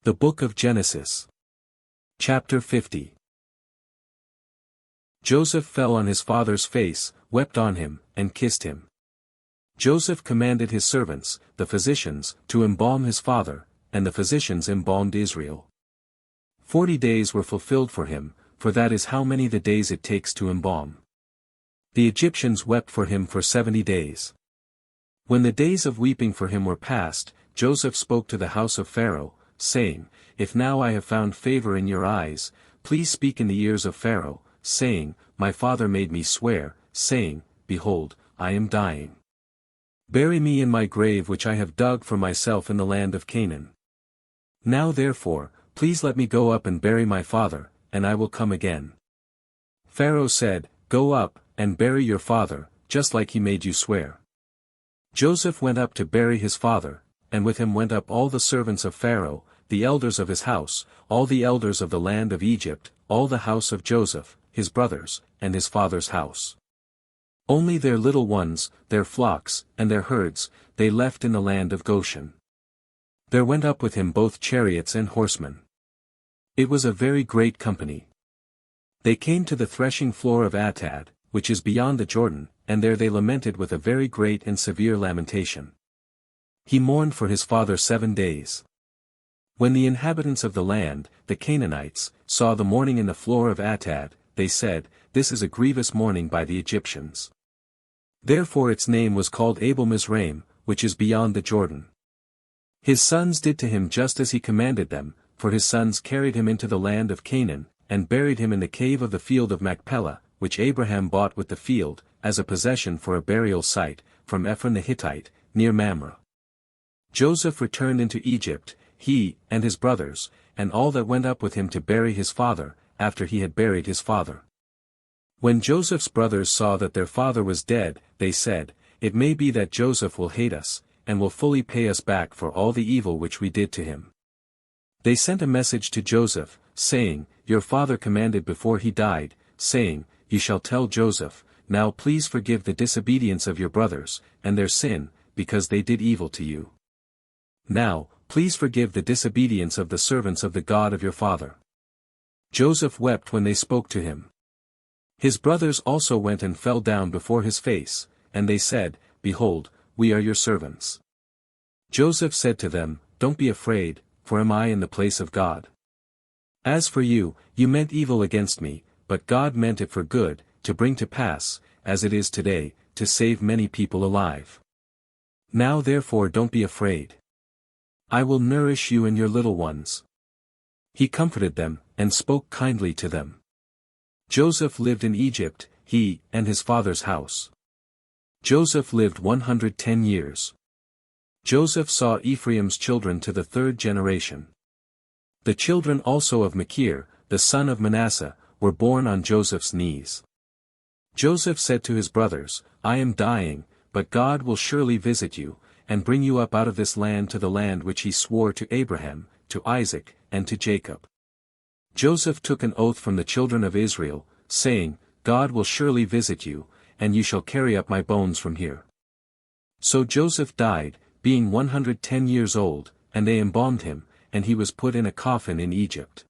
The Book of Genesis. Chapter 50. Joseph fell on his father's face, wept on him, and kissed him. Joseph commanded his servants, the physicians, to embalm his father, and the physicians embalmed Israel. 40 days were fulfilled for him, for that is how many the days it takes to embalm. The Egyptians wept for him for 70 days. When the days of weeping for him were past, Joseph spoke to the house of Pharaoh, saying, If now I have found favor in your eyes, please speak in the ears of Pharaoh, saying, My father made me swear, saying, Behold, I am dying. Bury me in my grave which I have dug for myself in the land of Canaan. Now therefore, please let me go up and bury my father, and I will come again. Pharaoh said, Go up, and bury your father, just like he made you swear. Joseph went up to bury his father, and with him went up all the servants of Pharaoh, the elders of his house, all the elders of the land of Egypt, all the house of Joseph, his brothers, and his father's house. Only their little ones, their flocks, and their herds, they left in the land of Goshen. There went up with him both chariots and horsemen. It was a very great company. They came to the threshing floor of Atad, which is beyond the Jordan, and there they lamented with a very great and severe lamentation. He mourned for his father 7 days. When the inhabitants of the land, the Canaanites, saw the mourning in the floor of Atad, they said, This is a grievous mourning by the Egyptians. Therefore its name was called Abel Mizraim, which is beyond the Jordan. His sons did to him just as he commanded them, for his sons carried him into the land of Canaan, and buried him in the cave of the field of Machpelah, which Abraham bought with the field, as a possession for a burial site, from Ephron the Hittite, near Mamre. Joseph returned into Egypt, he, and his brothers, and all that went up with him to bury his father, after he had buried his father. When Joseph's brothers saw that their father was dead, they said, It may be that Joseph will hate us, and will fully pay us back for all the evil which we did to him. They sent a message to Joseph, saying, Your father commanded before he died, saying, You shall tell Joseph, Now please forgive the disobedience of your brothers, and their sin, because they did evil to you. Now, please forgive the disobedience of the servants of the God of your father. Joseph wept when they spoke to him. His brothers also went and fell down before his face, and they said, Behold, we are your servants. Joseph said to them, Don't be afraid, for am I in the place of God? As for you, you meant evil against me, but God meant it for good, to bring to pass, as it is today, to save many people alive. Now therefore don't be afraid. I will nourish you and your little ones. He comforted them, and spoke kindly to them. Joseph lived in Egypt, he, and his father's house. Joseph lived 110 years. Joseph saw Ephraim's children to the 3rd generation. The children also of Machir, the son of Manasseh, were born on Joseph's knees. Joseph said to his brothers, I am dying, but God will surely visit you, and bring you up out of this land to the land which he swore to Abraham, to Isaac, and to Jacob. Joseph took an oath from the children of Israel, saying, God will surely visit you, and you shall carry up my bones from here. So Joseph died, being 110 years old, and they embalmed him, and he was put in a coffin in Egypt.